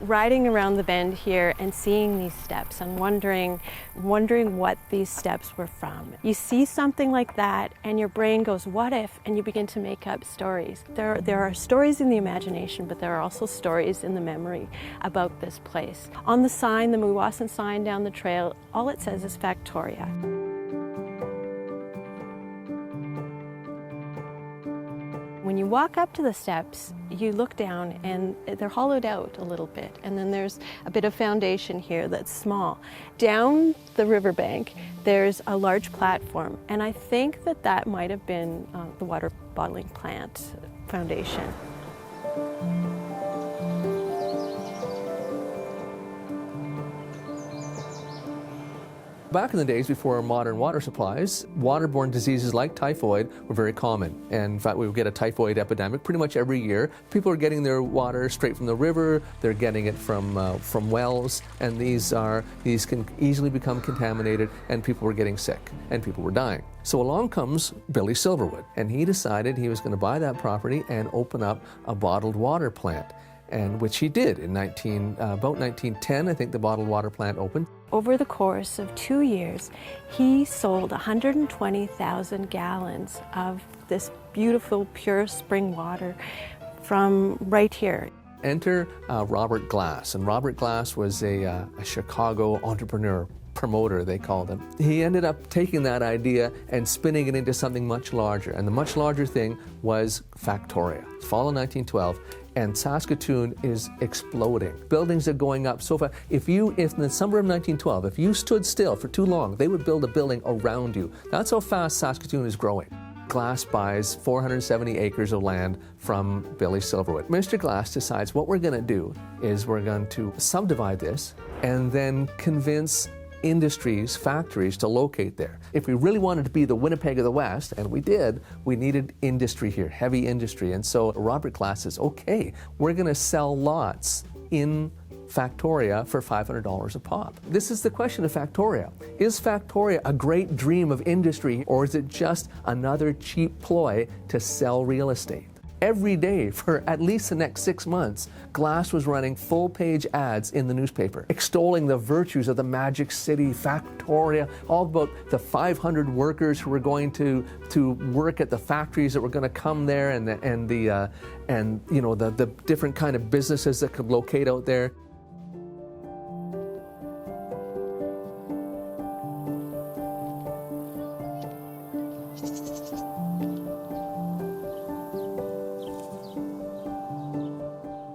riding around the bend here and seeing these steps and wondering what these steps were from. You see something like that and your brain goes, what if? And you begin to make up stories. There are stories in the imagination, but there are also stories in the memory about this place. On the sign, the Meewasin sign down the trail, all it says is Factoria. When you walk up to the steps, you look down and they're hollowed out a little bit, and then there's a bit of foundation here that's small. Down the riverbank, there's a large platform, and I think that might have been the water bottling plant foundation. Back in the days before modern water supplies, waterborne diseases like typhoid were very common. And in fact, we would get a typhoid epidemic pretty much every year. People are getting their water straight from the river, they're getting it from wells, and these can easily become contaminated, and people were getting sick, and people were dying. So along comes Billy Silverwood, and he decided he was going to buy that property and open up a bottled water plant, and which he did in about 1910. I think the bottled water plant opened. Over the course of 2 years, he sold 120,000 gallons of this beautiful, pure spring water from right here. Enter Robert Glass, and Robert Glass was a Chicago entrepreneur, promoter, they called him. He ended up taking that idea and spinning it into something much larger, and the much larger thing was Factoria. Fall of 1912, and Saskatoon is exploding. Buildings are going up so fast. If in the summer of 1912, if you stood still for too long, they would build a building around you. That's how fast Saskatoon is growing. Glass buys 470 acres of land from Billy Silverwood. Mr. Glass decides what we're going to do is we're going to subdivide this and then convince industries, factories to locate there. If we really wanted to be the Winnipeg of the West, and we did, we needed industry here, heavy industry. And so Robert Glass says, okay, we're going to sell lots in Factoria for $500 a pop. This is the question of Factoria. Is Factoria a great dream of industry, or is it just another cheap ploy to sell real estate? Every day for at least the next 6 months, Glass was running full-page ads in the newspaper, extolling the virtues of the Magic City, Factoria, all about the 500 workers who were going to work at the factories that were going to come there, and the different kind of businesses that could locate out there.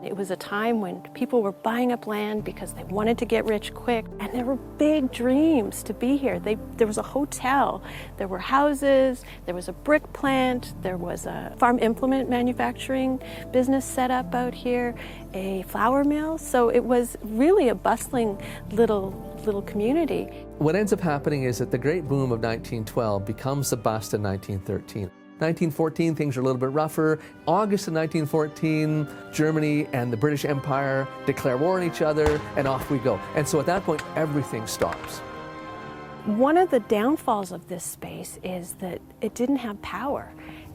It was a time when people were buying up land because they wanted to get rich quick, and there were big dreams to be here. There was a hotel, there were houses, there was a brick plant, there was a farm implement manufacturing business set up out here, a flour mill. So it was really a bustling little community. What ends up happening is that the great boom of 1912 becomes the bust in 1913. 1914, things are a little bit rougher. August of 1914, Germany and the British Empire declare war on each other, and off we go. And so at that point, everything stops. One of the downfalls of this space is that it didn't have power,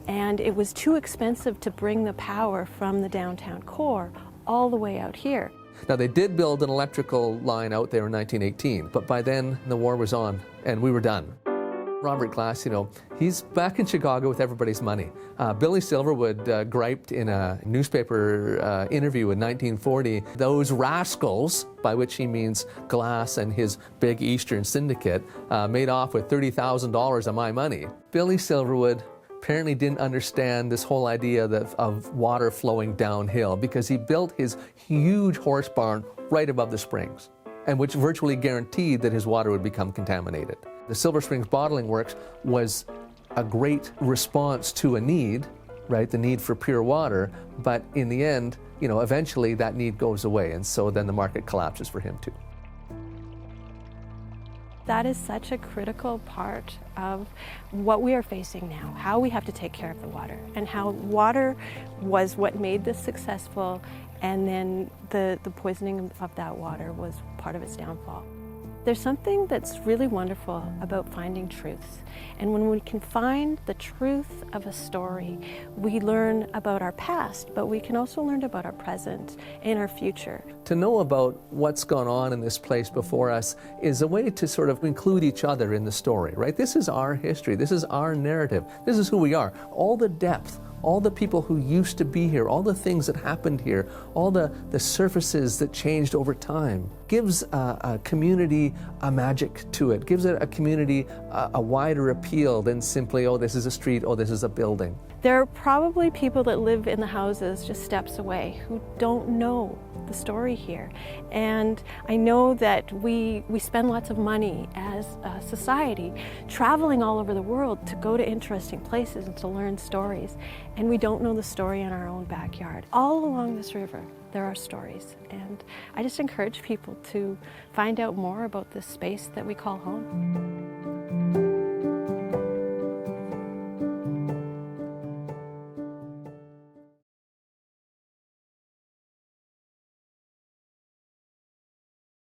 and it was too expensive to bring the power from the downtown core all the way out here. Now, they did build an electrical line out there in 1918, but by then the war was on and we were done. Robert Glass, he's back in Chicago with everybody's money. Billy Silverwood griped in a newspaper interview in 1940, those rascals, by which he means Glass and his big Eastern syndicate, made off with $30,000 of my money. Billy Silverwood apparently didn't understand this whole idea of water flowing downhill, because he built his huge horse barn right above the springs, and which virtually guaranteed that his water would become contaminated. The Silver Springs Bottling Works was a great response to a need, right? The need for pure water, but in the end, eventually that need goes away, and so then the market collapses for him too. That is such a critical part of what we are facing now, how we have to take care of the water, and how water was what made this successful, and then the poisoning of that water was part of its downfall. There's something that's really wonderful about finding truths. And when we can find the truth of a story, we learn about our past, but we can also learn about our present and our future. To know about what's gone on in this place before us is a way to sort of include each other in the story, right? This is our history. This is our narrative. This is who we are. All the depth, all the people who used to be here, all the things that happened here, all the surfaces that changed over time, gives a community a magic to it, gives it a community a wider appeal than simply, oh, this is a street, oh, this is a building. There are probably people that live in the houses just steps away who don't know the story here. And I know that we spend lots of money as a society traveling all over the world to go to interesting places and to learn stories. And we don't know the story in our own backyard. All along this river, there are stories. And I just encourage people to find out more about this space that we call home.